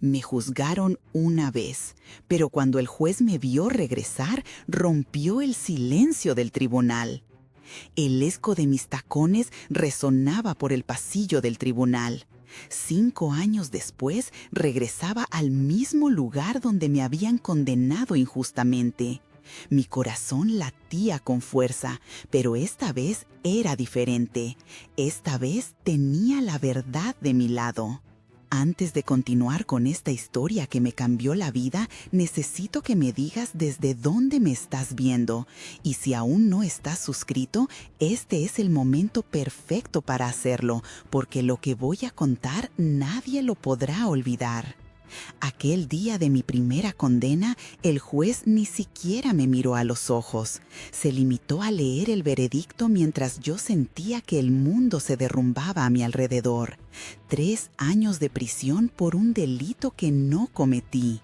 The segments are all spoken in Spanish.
Me juzgaron una vez, pero cuando el juez me vio regresar, rompió el silencio del tribunal. El eco de mis tacones resonaba por el pasillo del tribunal. 5 años después, regresaba al mismo lugar donde me habían condenado injustamente. Mi corazón latía con fuerza, pero esta vez era diferente. Esta vez tenía la verdad de mi lado. Antes de continuar con esta historia que me cambió la vida, necesito que me digas desde dónde me estás viendo. Y si aún no estás suscrito, este es el momento perfecto para hacerlo, porque lo que voy a contar nadie lo podrá olvidar. Aquel día de mi primera condena, el juez ni siquiera me miró a los ojos. Se limitó a leer el veredicto mientras yo sentía que el mundo se derrumbaba a mi alrededor. 3 años de prisión por un delito que no cometí.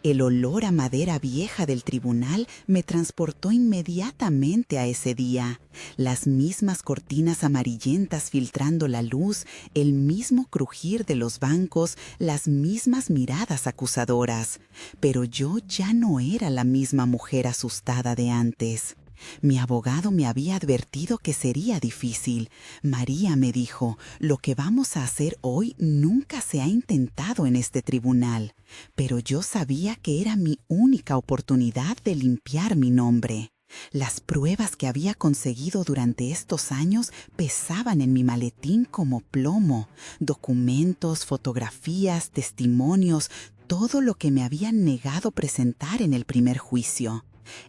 El olor a madera vieja del tribunal me transportó inmediatamente a ese día. Las mismas cortinas amarillentas filtrando la luz, el mismo crujir de los bancos, las mismas miradas acusadoras. Pero yo ya no era la misma mujer asustada de antes. Mi abogado me había advertido que sería difícil. María me dijo, lo que vamos a hacer hoy nunca se ha intentado en este tribunal. Pero yo sabía que era mi única oportunidad de limpiar mi nombre. Las pruebas que había conseguido durante estos años pesaban en mi maletín como plomo. Documentos, fotografías, testimonios, todo lo que me habían negado presentar en el primer juicio.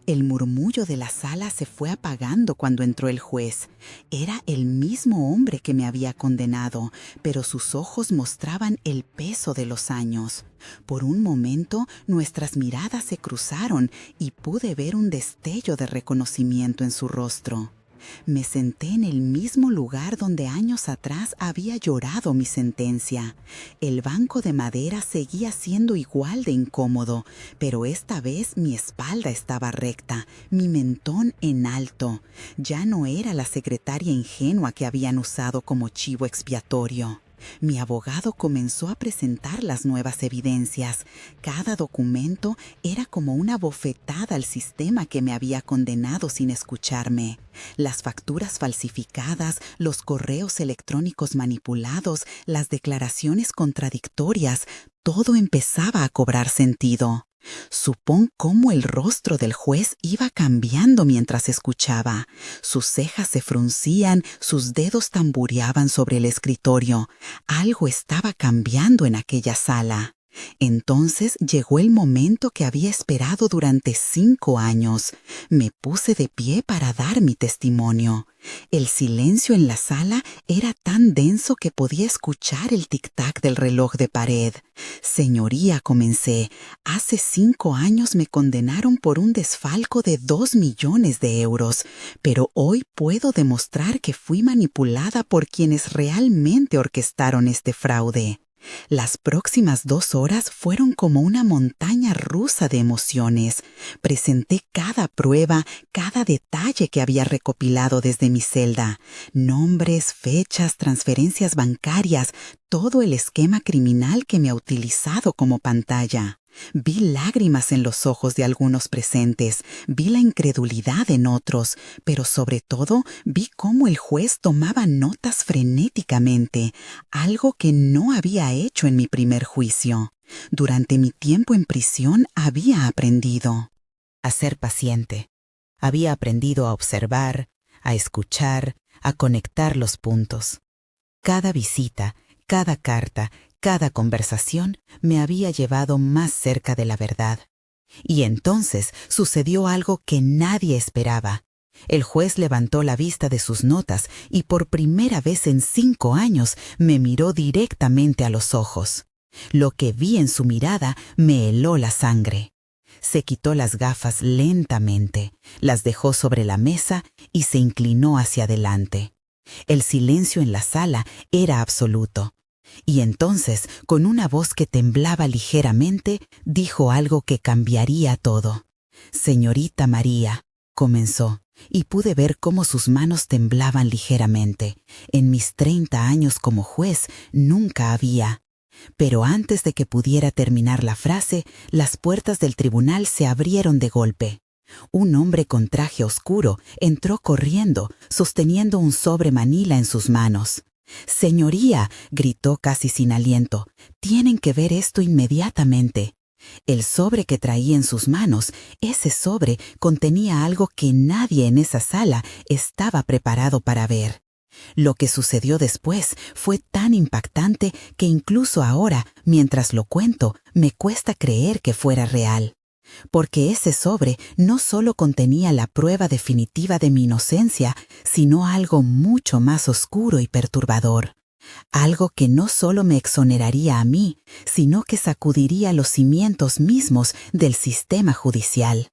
El murmullo de la sala se fue apagando cuando entró el juez. Era el mismo hombre que me había condenado, pero sus ojos mostraban el peso de los años. Por un momento, nuestras miradas se cruzaron y pude ver un destello de reconocimiento en su rostro. Me senté en el mismo lugar donde años atrás había llorado mi sentencia. El banco de madera seguía siendo igual de incómodo, pero esta vez mi espalda estaba recta, mi mentón en alto. Ya no era la secretaria ingenua que habían usado como chivo expiatorio. Mi abogado comenzó a presentar las nuevas evidencias. Cada documento era como una bofetada al sistema que me había condenado sin escucharme. Las facturas falsificadas, los correos electrónicos manipulados, las declaraciones contradictorias, todo empezaba a cobrar sentido. Supón cómo el rostro del juez iba cambiando mientras escuchaba. Sus cejas se fruncían, sus dedos tambureaban sobre el escritorio. Algo estaba cambiando en aquella sala. Entonces llegó el momento que había esperado durante 5 años. Me puse de pie para dar mi testimonio. El silencio en la sala era tan denso que podía escuchar el tic-tac del reloj de pared. Señoría, comencé, hace 5 años me condenaron por un desfalco de 2 millones de euros, pero hoy puedo demostrar que fui manipulada por quienes realmente orquestaron este fraude. Las próximas 2 horas fueron como una montaña rusa de emociones. Presenté cada prueba, cada detalle que había recopilado desde mi celda. Nombres, fechas, transferencias bancarias, todo el esquema criminal que me ha utilizado como pantalla. Vi lágrimas en los ojos de algunos presentes, vi la incredulidad en otros, pero sobre todo vi cómo el juez tomaba notas frenéticamente, algo que no había hecho en mi primer juicio. Durante mi tiempo en prisión había aprendido a ser paciente. Había aprendido a observar, a escuchar, a conectar los puntos. Cada visita, cada carta, cada conversación me había llevado más cerca de la verdad. Y entonces sucedió algo que nadie esperaba. El juez levantó la vista de sus notas y por primera vez en 5 años me miró directamente a los ojos. Lo que vi en su mirada me heló la sangre. Se quitó las gafas lentamente, las dejó sobre la mesa y se inclinó hacia adelante. El silencio en la sala era absoluto. Y entonces, con una voz que temblaba ligeramente, dijo algo que cambiaría todo. «Señorita María», comenzó, y pude ver cómo sus manos temblaban ligeramente. En mis 30 años como juez nunca había. Pero antes de que pudiera terminar la frase, las puertas del tribunal se abrieron de golpe. Un hombre con traje oscuro entró corriendo, sosteniendo un sobre manila en sus manos. «Señoría», gritó casi sin aliento, «tienen que ver esto inmediatamente». El sobre que traía en sus manos, ese sobre contenía algo que nadie en esa sala estaba preparado para ver. Lo que sucedió después fue tan impactante que incluso ahora, mientras lo cuento, me cuesta creer que fuera real. Porque ese sobre no solo contenía la prueba definitiva de mi inocencia, sino algo mucho más oscuro y perturbador. Algo que no solo me exoneraría a mí, sino que sacudiría los cimientos mismos del sistema judicial.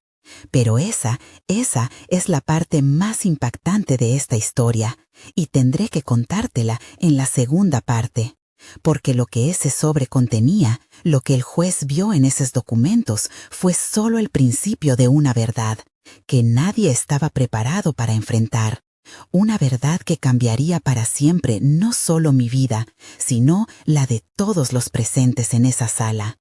Pero esa es la parte más impactante de esta historia, y tendré que contártela en la segunda parte. Porque lo que ese sobre contenía, lo que el juez vio en esos documentos, fue solo el principio de una verdad, que nadie estaba preparado para enfrentar. Una verdad que cambiaría para siempre no solo mi vida, sino la de todos los presentes en esa sala.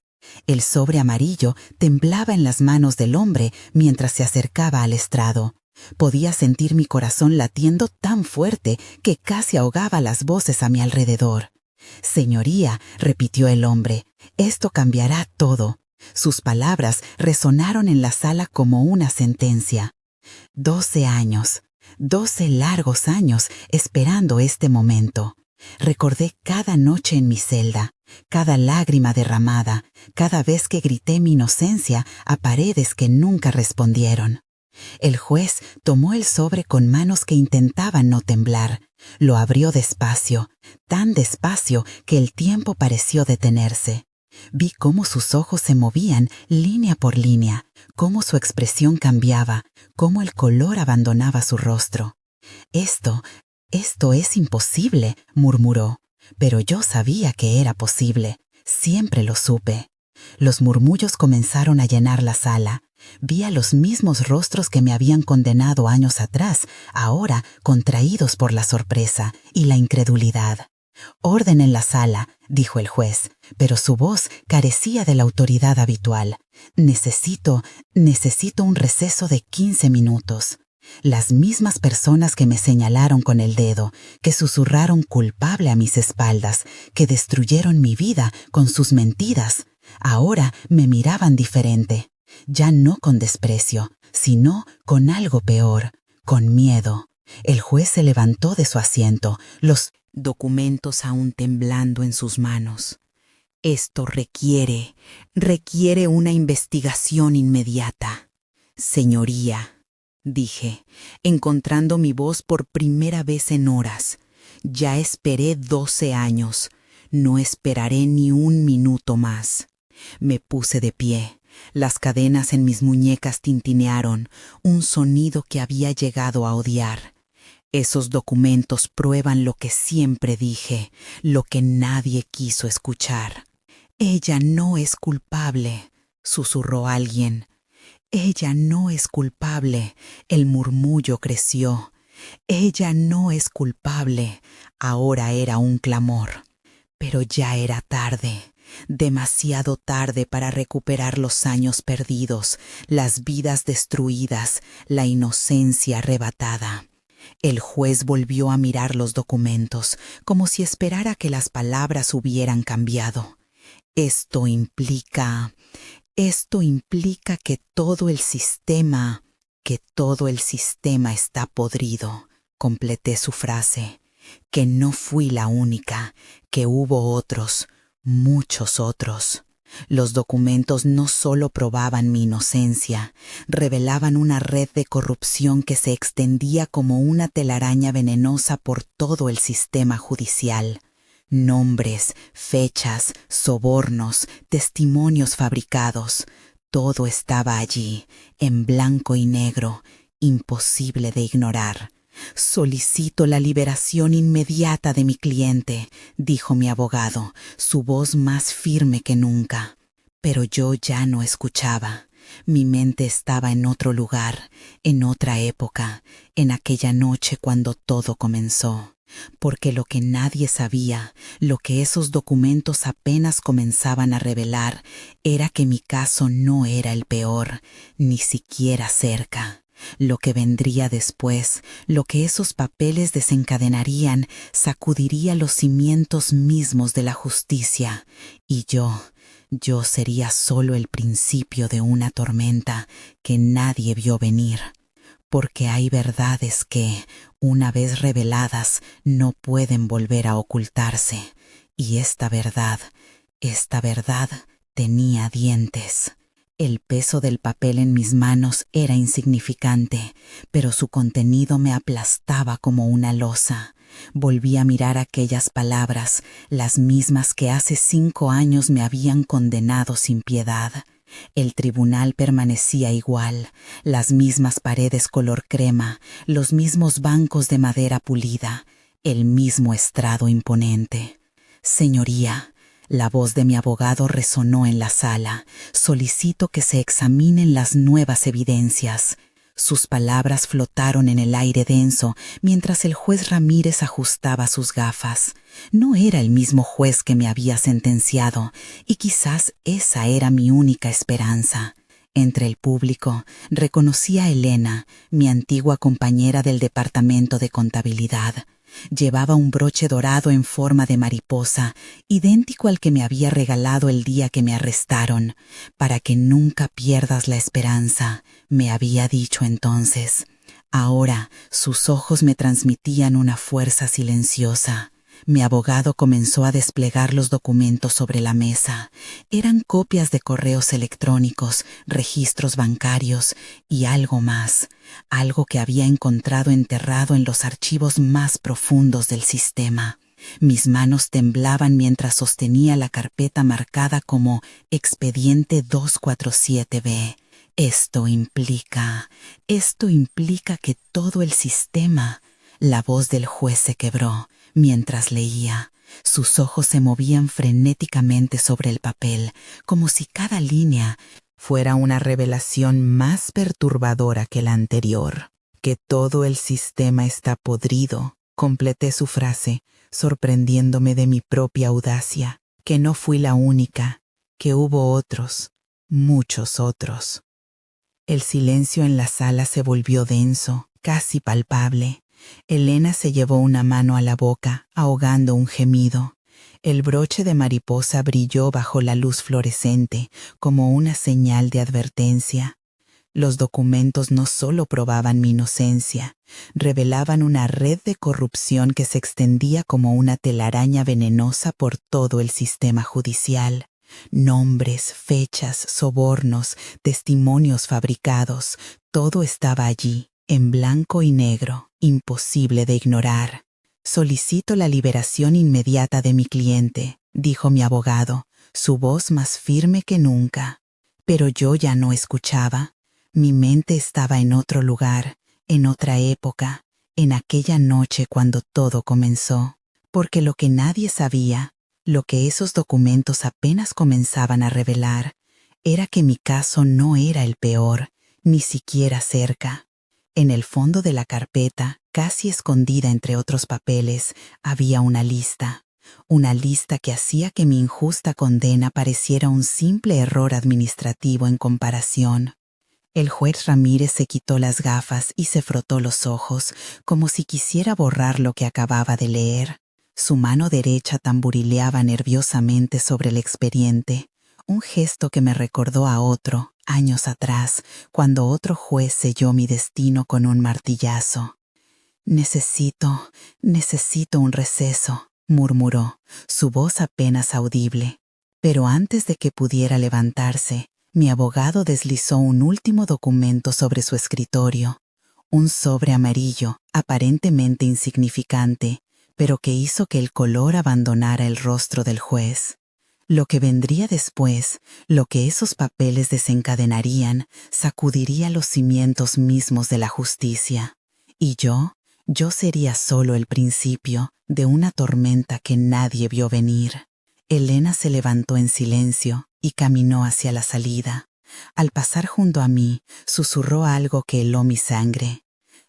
El sobre amarillo temblaba en las manos del hombre mientras se acercaba al estrado. Podía sentir mi corazón latiendo tan fuerte que casi ahogaba las voces a mi alrededor. «Señoría», repitió el hombre, «esto cambiará todo». Sus palabras resonaron en la sala como una sentencia. 12 años, 12 largos años esperando este momento. Recordé cada noche en mi celda, cada lágrima derramada, cada vez que grité mi inocencia a paredes que nunca respondieron. El juez tomó el sobre con manos que intentaban no temblar. Lo abrió despacio, tan despacio que el tiempo pareció detenerse. Vi cómo sus ojos se movían línea por línea, cómo su expresión cambiaba, cómo el color abandonaba su rostro. Esto es imposible», murmuró. Pero yo sabía que era posible. Siempre lo supe. Los murmullos comenzaron a llenar la sala. Vi a los mismos rostros que me habían condenado años atrás, ahora contraídos por la sorpresa y la incredulidad. «Orden en la sala», dijo el juez, pero su voz carecía de la autoridad habitual. Necesito un receso de 15 minutos». Las mismas personas que me señalaron con el dedo, que susurraron culpable a mis espaldas, que destruyeron mi vida con sus mentiras, ahora me miraban diferente. Ya no con desprecio, sino con algo peor, con miedo. El juez se levantó de su asiento, los documentos aún temblando en sus manos. «Esto requiere una investigación inmediata». «Señoría», dije, encontrando mi voz por primera vez en horas. «Ya esperé 12 años. No esperaré ni un minuto más». Me puse de pie. Las cadenas en mis muñecas tintinearon, un sonido que había llegado a odiar. Esos documentos prueban lo que siempre dije, lo que nadie quiso escuchar. «Ella no es culpable», susurró alguien. «Ella no es culpable», el murmullo creció. «Ella no es culpable», ahora era un clamor. Pero ya era tarde. Demasiado tarde para recuperar los años perdidos, las vidas destruidas, la inocencia arrebatada. El juez volvió a mirar los documentos, como si esperara que las palabras hubieran cambiado. Esto implica que todo el sistema está podrido», completé su frase. «Que no fui la única, que hubo otros, muchos otros». Los documentos no solo probaban mi inocencia, revelaban una red de corrupción que se extendía como una telaraña venenosa por todo el sistema judicial. Nombres, fechas, sobornos, testimonios fabricados, todo estaba allí, en blanco y negro, imposible de ignorar. «Solicito la liberación inmediata de mi cliente», dijo mi abogado, su voz más firme que nunca. Pero yo ya no escuchaba. Mi mente estaba en otro lugar, en otra época, en aquella noche cuando todo comenzó. porque lo que nadie sabía, lo que esos documentos apenas comenzaban a revelar, era que mi caso no era el peor, ni siquiera cerca. Lo que vendría después, lo que esos papeles desencadenarían, sacudiría los cimientos mismos de la justicia, y yo sería solo el principio de una tormenta que nadie vio venir. Porque hay verdades que, una vez reveladas, no pueden volver a ocultarse. Y esta verdad tenía dientes. El peso del papel en mis manos era insignificante, pero su contenido me aplastaba como una losa. Volví a mirar aquellas palabras, las mismas que hace 5 años me habían condenado sin piedad. El tribunal permanecía igual, las mismas paredes color crema, los mismos bancos de madera pulida, el mismo estrado imponente. Señoría, la voz de mi abogado resonó en la sala. Solicito que se examinen las nuevas evidencias. Sus palabras flotaron en el aire denso mientras el juez Ramírez ajustaba sus gafas. No era el mismo juez que me había sentenciado, y quizás esa era mi única esperanza. Entre el público reconocí a Elena, mi antigua compañera del departamento de contabilidad. Llevaba un broche dorado en forma de mariposa, idéntico al que me había regalado el día que me arrestaron. Para que nunca pierdas la esperanza, me había dicho entonces. Ahora sus ojos me transmitían una fuerza silenciosa. Mi abogado comenzó a desplegar los documentos sobre la mesa. Eran copias de correos electrónicos, registros bancarios y algo más, algo que había encontrado enterrado en los archivos más profundos del sistema. Mis manos temblaban mientras sostenía la carpeta marcada como Expediente 247B. Esto implica que todo el sistema... La voz del juez se quebró mientras leía. Sus ojos se movían frenéticamente sobre el papel, como si cada línea fuera una revelación más perturbadora que la anterior. Que todo el sistema está podrido, completé su frase, sorprendiéndome de mi propia audacia, que no fui la única, que hubo otros, muchos otros. El silencio en la sala se volvió denso, casi palpable. Elena se llevó una mano a la boca, ahogando un gemido. El broche de mariposa brilló bajo la luz fluorescente, como una señal de advertencia. Los documentos no solo probaban mi inocencia, revelaban una red de corrupción que se extendía como una telaraña venenosa por todo el sistema judicial. Nombres, fechas, sobornos, testimonios fabricados, todo estaba allí, en blanco y negro, imposible de ignorar. Solicito la liberación inmediata de mi cliente, dijo mi abogado, su voz más firme que nunca. Pero yo ya no escuchaba. Mi mente estaba en otro lugar, en otra época, en aquella noche cuando todo comenzó. Porque lo que nadie sabía, lo que esos documentos apenas comenzaban a revelar, era que mi caso no era el peor, ni siquiera cerca. En el fondo de la carpeta, casi escondida entre otros papeles, había una lista que hacía que mi injusta condena pareciera un simple error administrativo en comparación. El juez Ramírez se quitó las gafas y se frotó los ojos, como si quisiera borrar lo que acababa de leer. Su mano derecha tamborileaba nerviosamente sobre el expediente, un gesto que me recordó a otro, años atrás, cuando otro juez selló mi destino con un martillazo. Necesito un receso, murmuró, su voz apenas audible. Pero antes de que pudiera levantarse, mi abogado deslizó un último documento sobre su escritorio, un sobre amarillo, aparentemente insignificante, pero que hizo que el color abandonara el rostro del juez. Lo que vendría después, lo que esos papeles desencadenarían, sacudiría los cimientos mismos de la justicia. Y yo sería solo el principio de una tormenta que nadie vio venir. Elena se levantó en silencio y caminó hacia la salida. Al pasar junto a mí, susurró algo que heló mi sangre.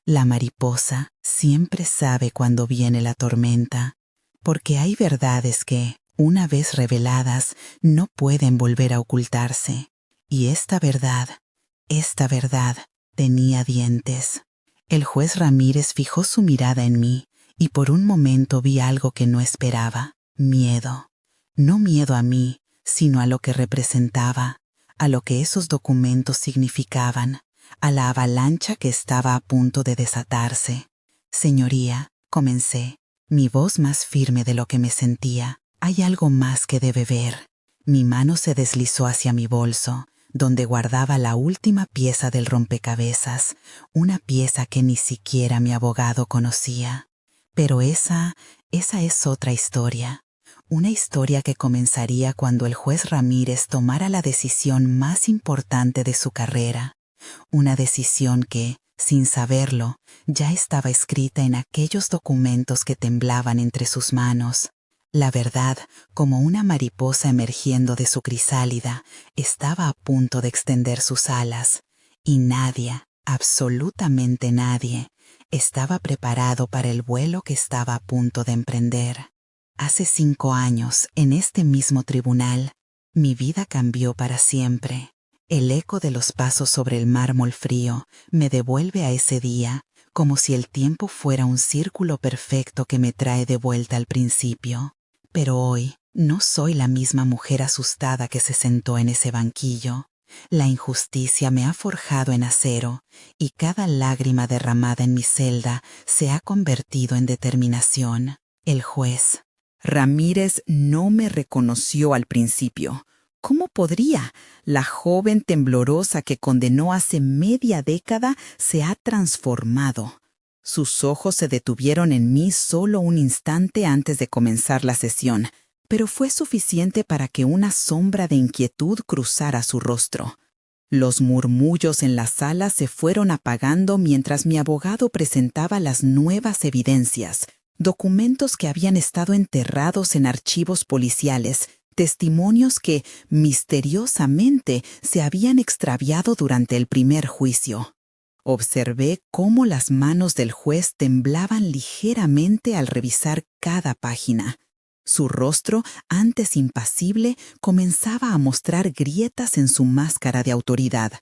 La mariposa siempre sabe cuándo viene la tormenta, porque hay verdades que, una vez reveladas, no pueden volver a ocultarse. Y esta verdad tenía dientes. El juez Ramírez fijó su mirada en mí y por un momento vi algo que no esperaba: miedo. No miedo a mí, sino a lo que representaba, a lo que esos documentos significaban, a la avalancha que estaba a punto de desatarse. Señoría, comencé, mi voz más firme de lo que me sentía. Hay algo más que debe ver. Mi mano se deslizó hacia mi bolso, donde guardaba la última pieza del rompecabezas, una pieza que ni siquiera mi abogado conocía. Pero esa es otra historia. Una historia que comenzaría cuando el juez Ramírez tomara la decisión más importante de su carrera. Una decisión que, sin saberlo, ya estaba escrita en aquellos documentos que temblaban entre sus manos. La verdad, como una mariposa emergiendo de su crisálida, estaba a punto de extender sus alas, y nadie, absolutamente nadie, estaba preparado para el vuelo que estaba a punto de emprender. Hace 5 años, en este mismo tribunal, mi vida cambió para siempre. El eco de los pasos sobre el mármol frío me devuelve a ese día, como si el tiempo fuera un círculo perfecto que me trae de vuelta al principio. Pero hoy no soy la misma mujer asustada que se sentó en ese banquillo. La injusticia me ha forjado en acero y cada lágrima derramada en mi celda se ha convertido en determinación. El juez Ramírez no me reconoció al principio. ¿Cómo podría? La joven temblorosa que condenó hace media década se ha transformado. Sus ojos se detuvieron en mí solo un instante antes de comenzar la sesión, pero fue suficiente para que una sombra de inquietud cruzara su rostro. Los murmullos en la sala se fueron apagando mientras mi abogado presentaba las nuevas evidencias, documentos que habían estado enterrados en archivos policiales, testimonios que, misteriosamente, se habían extraviado durante el primer juicio. Observé cómo las manos del juez temblaban ligeramente al revisar cada página. Su rostro, antes impasible, comenzaba a mostrar grietas en su máscara de autoridad.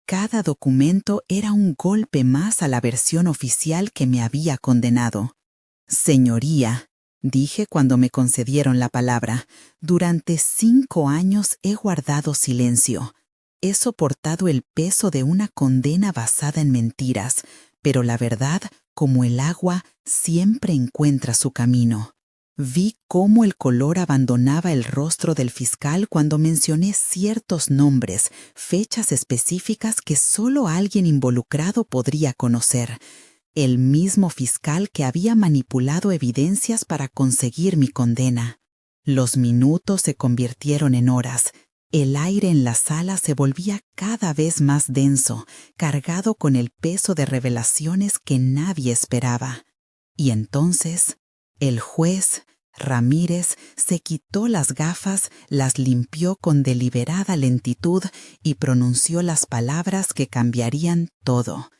Cada documento era un golpe más a la versión oficial que me había condenado. Señoría, dije cuando me concedieron la palabra, durante 5 años he guardado silencio. He soportado el peso de una condena basada en mentiras, pero la verdad, como el agua, siempre encuentra su camino. Vi cómo el color abandonaba el rostro del fiscal cuando mencioné ciertos nombres, fechas específicas que solo alguien involucrado podría conocer. El mismo fiscal que había manipulado evidencias para conseguir mi condena. Los minutos se convirtieron en horas. El aire en la sala se volvía cada vez más denso, cargado con el peso de revelaciones que nadie esperaba. Y entonces, el juez Ramírez se quitó las gafas, las limpió con deliberada lentitud y pronunció las palabras que cambiarían todo,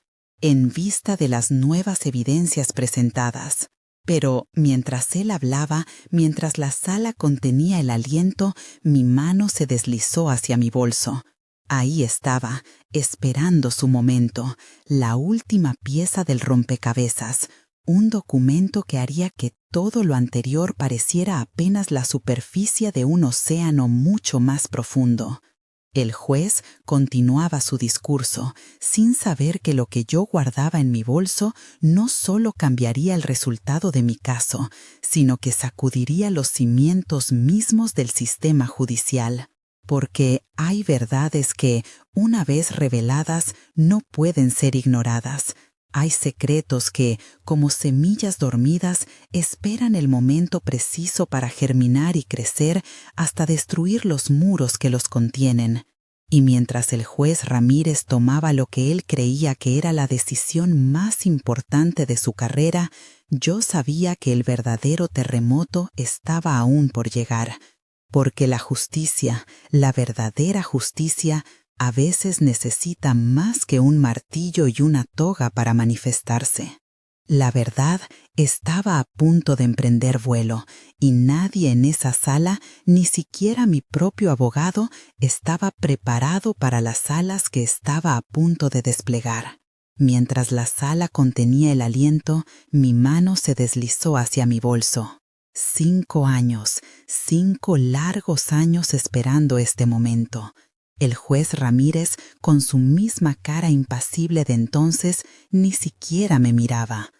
en vista de las nuevas evidencias presentadas. Pero mientras él hablaba, mientras la sala contenía el aliento, mi mano se deslizó hacia mi bolso. Ahí estaba, esperando su momento, la última pieza del rompecabezas, un documento que haría que todo lo anterior pareciera apenas la superficie de un océano mucho más profundo. El juez continuaba su discurso, sin saber que lo que yo guardaba en mi bolso no solo cambiaría el resultado de mi caso, sino que sacudiría los cimientos mismos del sistema judicial. Porque hay verdades que, una vez reveladas, no pueden ser ignoradas. Hay secretos que, como semillas dormidas, esperan el momento preciso para germinar y crecer hasta destruir los muros que los contienen. Y mientras el juez Ramírez tomaba lo que él creía que era la decisión más importante de su carrera, yo sabía que el verdadero terremoto estaba aún por llegar, porque la justicia, la verdadera justicia, a veces necesita más que un martillo y una toga para manifestarse. La verdad estaba a punto de emprender vuelo, y nadie en esa sala, ni siquiera mi propio abogado, estaba preparado para las alas que estaba a punto de desplegar. Mientras la sala contenía el aliento, mi mano se deslizó hacia mi bolso. 5 años, 5 largos años esperando este momento. El juez Ramírez, con su misma cara impasible de entonces, ni siquiera me miraba.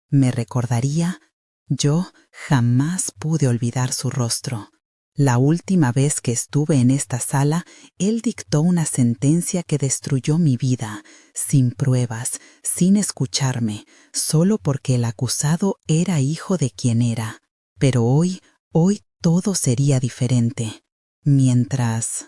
¿Me recordaría? Yo jamás pude olvidar su rostro. La última vez que estuve en esta sala, él dictó una sentencia que destruyó mi vida, sin pruebas, sin escucharme, solo porque el acusado era hijo de quien era. Pero hoy todo sería diferente. Mientras...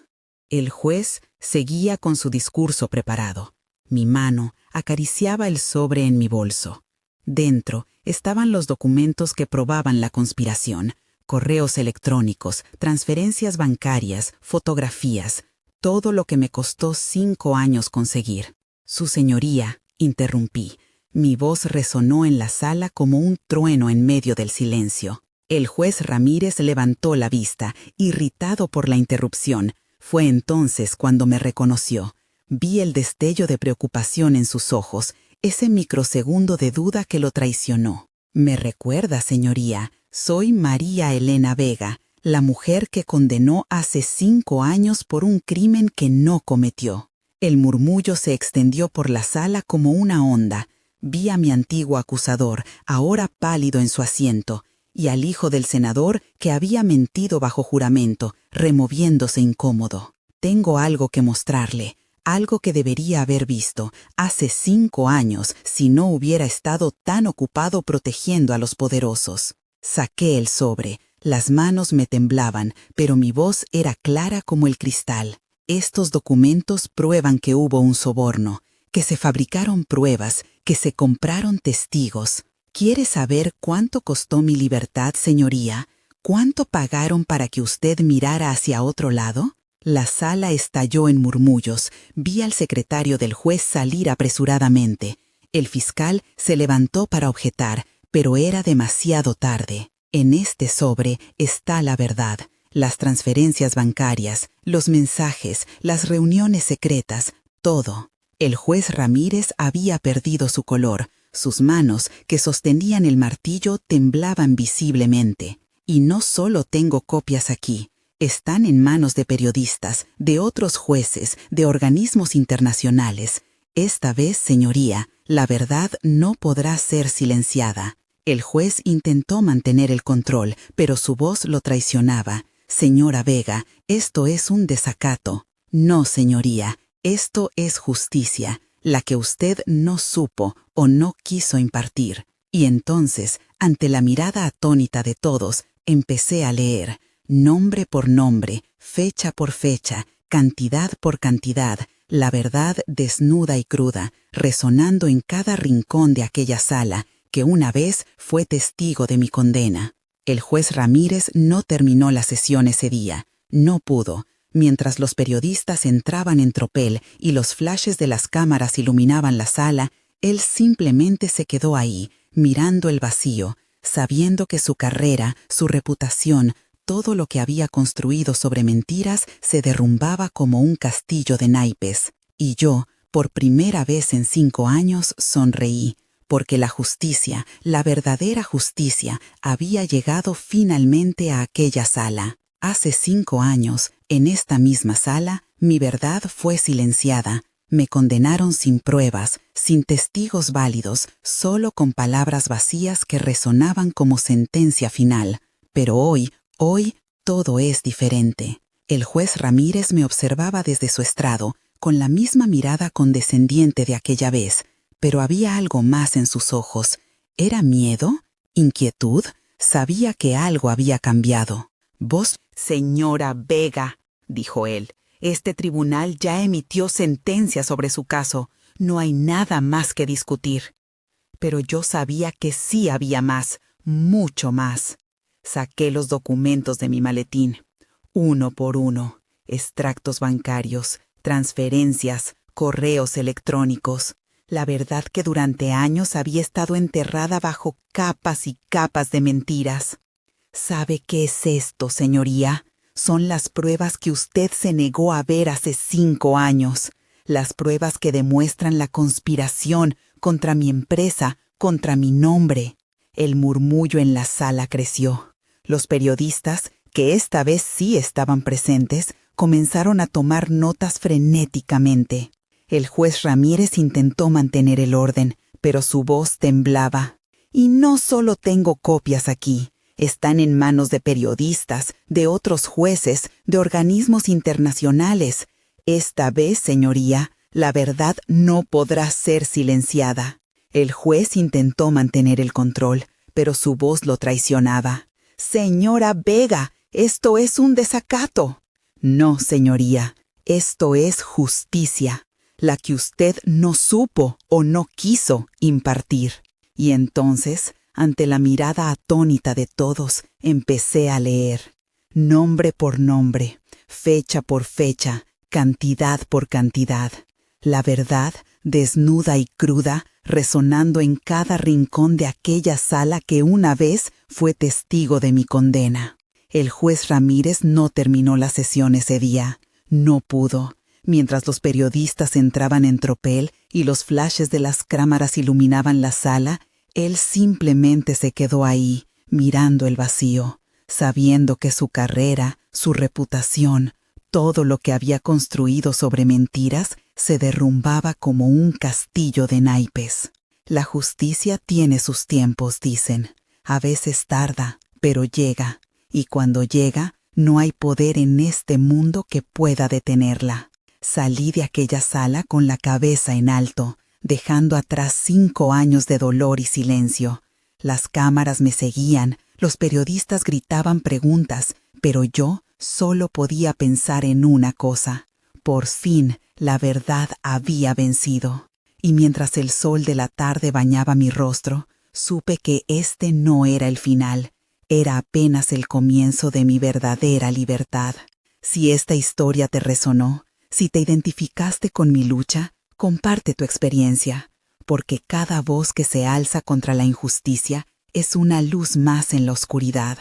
El juez seguía con su discurso preparado. Mi mano acariciaba el sobre en mi bolso. Dentro estaban los documentos que probaban la conspiración, correos electrónicos, transferencias bancarias, fotografías, todo lo que me costó 5 años conseguir. Su señoría, interrumpí. Mi voz resonó en la sala como un trueno en medio del silencio. El juez Ramírez levantó la vista, irritado por la interrupción. Fue entonces cuando me reconoció. Vi el destello de preocupación en sus ojos, ese microsegundo de duda que lo traicionó. Me recuerda, señoría, soy María Elena Vega, la mujer que condenó hace 5 años por un crimen que no cometió. El murmullo se extendió por la sala como una onda. Vi a mi antiguo acusador, ahora pálido en su asiento, y al hijo del senador que había mentido bajo juramento, removiéndose incómodo. Tengo algo que mostrarle, algo que debería haber visto hace 5 años si no hubiera estado tan ocupado protegiendo a los poderosos. Saqué el sobre, las manos me temblaban, pero mi voz era clara como el cristal. Estos documentos prueban que hubo un soborno, que se fabricaron pruebas, que se compraron testigos. ¿Quiere saber cuánto costó mi libertad, señoría? ¿Cuánto pagaron para que usted mirara hacia otro lado? La sala estalló en murmullos. Vi al secretario del juez salir apresuradamente. El fiscal se levantó para objetar, pero era demasiado tarde. En este sobre está la verdad. Las transferencias bancarias, los mensajes, las reuniones secretas, todo. El juez Ramírez había perdido su color. Sus manos, que sostenían el martillo, temblaban visiblemente. Y no solo tengo copias aquí. Están en manos de periodistas, de otros jueces, de organismos internacionales. Esta vez, señoría, la verdad no podrá ser silenciada. El juez intentó mantener el control, pero su voz lo traicionaba. Señora Vega, esto es un desacato. No, señoría, esto es justicia, la que usted no supo o no quiso impartir. Y entonces, ante la mirada atónita de todos, empecé a leer, nombre por nombre, fecha por fecha, cantidad por cantidad, la verdad desnuda y cruda, resonando en cada rincón de aquella sala, que una vez fue testigo de mi condena. El juez Ramírez no terminó la sesión ese día. No pudo. Mientras los periodistas entraban en tropel y los flashes de las cámaras iluminaban la sala, él simplemente se quedó ahí, mirando el vacío, sabiendo que su carrera, su reputación, todo lo que había construido sobre mentiras se derrumbaba como un castillo de naipes. Y yo, por primera vez en 5 años, sonreí, porque la justicia, la verdadera justicia, había llegado finalmente a aquella sala. Hace 5 años, en esta misma sala, mi verdad fue silenciada. Me condenaron sin pruebas, sin testigos válidos, solo con palabras vacías que resonaban como sentencia final. Pero hoy todo es diferente. El juez Ramírez me observaba desde su estrado, con la misma mirada condescendiente de aquella vez, pero había algo más en sus ojos. ¿Era miedo? ¿Inquietud? Sabía que algo había cambiado. «Vos, señora Vega», dijo él, «este tribunal ya emitió sentencia sobre su caso. No hay nada más que discutir». Pero yo sabía que sí había más, mucho más. Saqué los documentos de mi maletín, uno por uno, extractos bancarios, transferencias, correos electrónicos. La verdad que durante años había estado enterrada bajo capas y capas de mentiras. ¿Sabe qué es esto, señoría? Son las pruebas que usted se negó a ver hace 5 años. Las pruebas que demuestran la conspiración contra mi empresa, contra mi nombre. El murmullo en la sala creció. Los periodistas, que esta vez sí estaban presentes, comenzaron a tomar notas frenéticamente. El juez Ramírez intentó mantener el orden, pero su voz temblaba. Y no solo tengo copias aquí. Están en manos de periodistas, de otros jueces, de organismos internacionales. Esta vez, señoría, la verdad no podrá ser silenciada. El juez intentó mantener el control, pero su voz lo traicionaba. «Señora Vega, esto es un desacato». «No, señoría, esto es justicia, la que usted no supo o no quiso impartir». Y entonces, ante la mirada atónita de todos, empecé a leer. Nombre por nombre, fecha por fecha, cantidad por cantidad. La verdad, desnuda y cruda, resonando en cada rincón de aquella sala que una vez fue testigo de mi condena. El juez Ramírez no terminó la sesión ese día. No pudo. Mientras los periodistas entraban en tropel y los flashes de las cámaras iluminaban la sala, él simplemente se quedó ahí, mirando el vacío, sabiendo que su carrera, su reputación, todo lo que había construido sobre mentiras, se derrumbaba como un castillo de naipes. La justicia tiene sus tiempos, dicen. A veces tarda, pero llega. Y cuando llega, no hay poder en este mundo que pueda detenerla. Salí de aquella sala con la cabeza en alto, dejando atrás 5 años de dolor y silencio. Las cámaras me seguían, los periodistas gritaban preguntas, pero yo solo podía pensar en una cosa. Por fin, la verdad había vencido. Y mientras el sol de la tarde bañaba mi rostro, supe que este no era el final. Era apenas el comienzo de mi verdadera libertad. Si esta historia te resonó, si te identificaste con mi lucha, comparte tu experiencia, porque cada voz que se alza contra la injusticia es una luz más en la oscuridad.